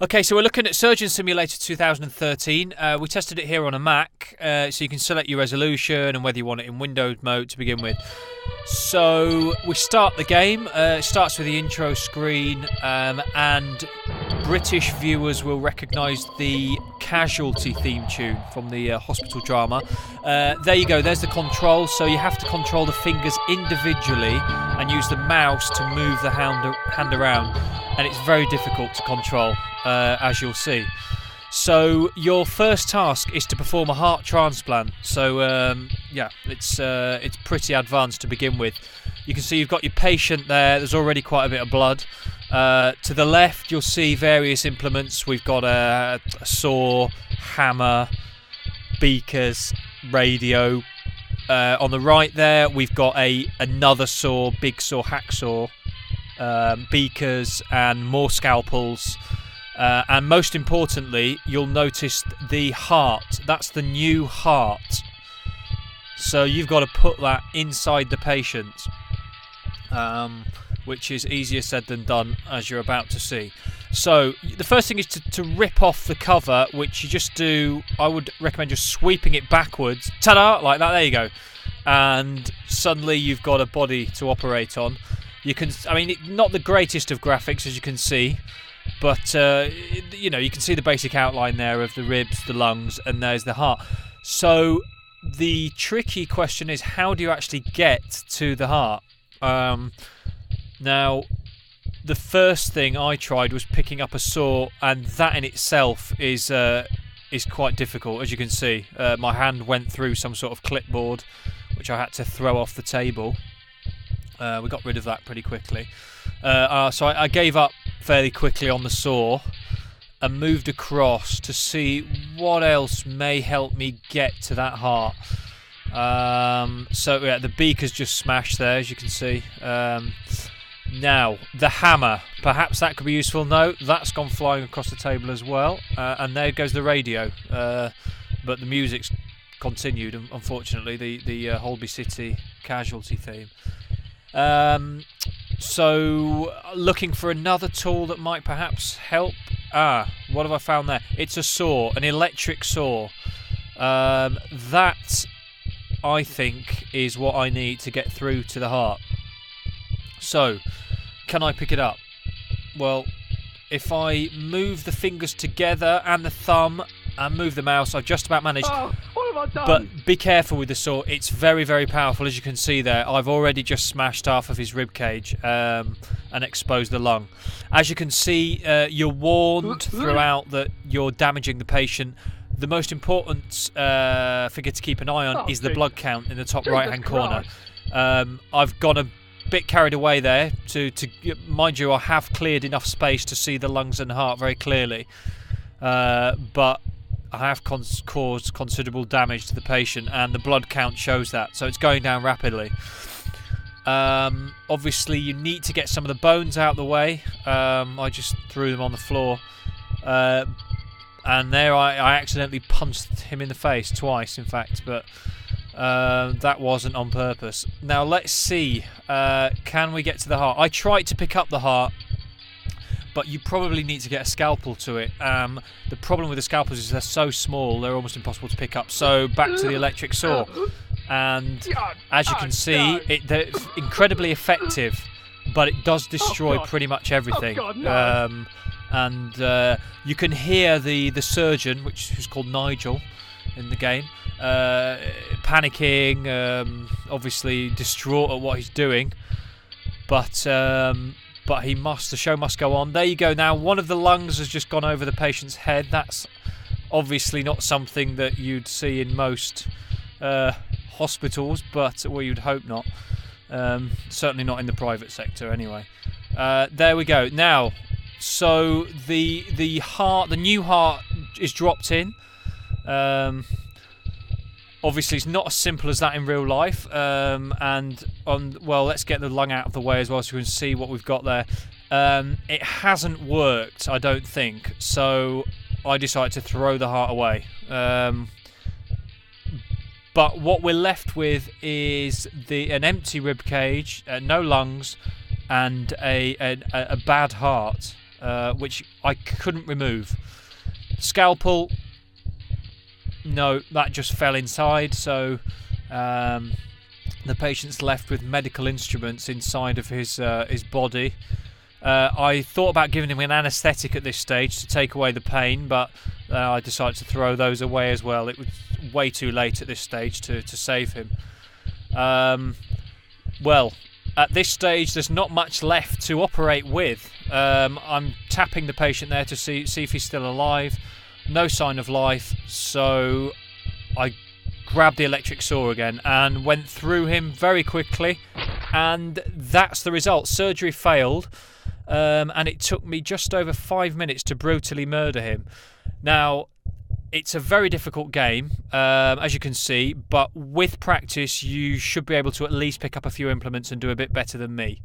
Okay, so we're looking at Surgeon Simulator 2013. We tested it here on a Mac, so you can select your resolution and whether you want it in Windows mode to begin with. So we start the game. It starts with the intro screen, and British viewers will recognise the Casualty theme tune from the hospital drama. There you go, there's the control. So you have to control the fingers individually and use the mouse to move the hand around. And it's very difficult to control, as you'll see. So your first task is to perform a heart transplant. So it's pretty advanced to begin with. You can see you've got your patient there. There's already quite a bit of blood. To the left, you'll see various implements. We've got a saw, hammer, beakers, radio. On the right there, we've got another saw, big saw, hacksaw. Beakers and more scalpels, and most importantly you'll notice the heart. That's the new heart, so you've got to put that inside the patient, which is easier said than done, as you're about to see. So the first thing is to rip off the cover, which you just do. I would recommend just sweeping it backwards, ta-da, like that, there you go, and suddenly you've got a body to operate on. You can, not the greatest of graphics, as you can see, but you can see the basic outline there of the ribs, the lungs, and there's the heart. So the tricky question is, how do you actually get to the heart? Now, the first thing I tried was picking up a saw, and that in itself is quite difficult, as you can see. My hand went through some sort of clipboard, which I had to throw off the table. We got rid of that pretty quickly. So I gave up fairly quickly on the saw and moved across to see what else may help me get to that heart. The beaker's just smashed there, as you can see. Now, the hammer. Perhaps that could be useful. No, that's gone flying across the table as well. And there goes the radio. But the music's continued, unfortunately, the Holby City Casualty theme. So looking for another tool that might perhaps help. What have I found there? It's a saw, an electric saw. That, I think, is what I need to get through to the heart. So, can I pick it up? Well, if I move the fingers together and the thumb and move the mouse, I've just about managed. What have I done? But be careful with the saw. It's very, very powerful, as you can see there. I've already just smashed half of his rib cage and exposed the lung. As you can see, you're warned throughout that you're damaging the patient. The most important figure to keep an eye on is the blood count in the top right-hand corner. I've gone a bit carried away there. To mind you, I have cleared enough space to see the lungs and heart very clearly. But I have caused considerable damage to the patient, and the blood count shows that, so it's going down rapidly. Obviously, you need to get some of the bones out of the way. I just threw them on the floor, and there I accidentally punched him in the face twice, in fact, but that wasn't on purpose. Now let's see, can we get to the heart? I tried to pick up the heart, but you probably need to get a scalpel to it. The problem with the scalpels is they're so small, they're almost impossible to pick up. So back to the electric saw. And as you can see, they're incredibly effective, but it does destroy pretty much everything. You can hear the surgeon, who's called Nigel in the game, panicking, obviously distraught at what he's doing. But the show must go on. There you go. Now, one of the lungs has just gone over the patient's head. That's obviously not something that you'd see in most hospitals, but you'd hope not. Certainly not in the private sector, anyway. There we go. Now, so the new heart is dropped in. Obviously, it's not as simple as that in real life. Let's get the lung out of the way as well so you can see what we've got there. It hasn't worked, I don't think. So I decided to throw the heart away. But what we're left with is an empty rib cage, no lungs, and a bad heart. which I couldn't remove. Scalpel, no, that just fell inside, so the patient's left with medical instruments inside of his body. I thought about giving him an anaesthetic at this stage to take away the pain, but I decided to throw those away as well. It was way too late at this stage to save him. Well, at this stage there's not much left to operate with. I'm tapping the patient there to see if he's still alive. No sign of life, so I grabbed the electric saw again and went through him very quickly, and that's the result. Surgery failed, and it took me just over 5 minutes to brutally murder him. Now, it's a very difficult game, as you can see, but with practice you should be able to at least pick up a few implements and do a bit better than me.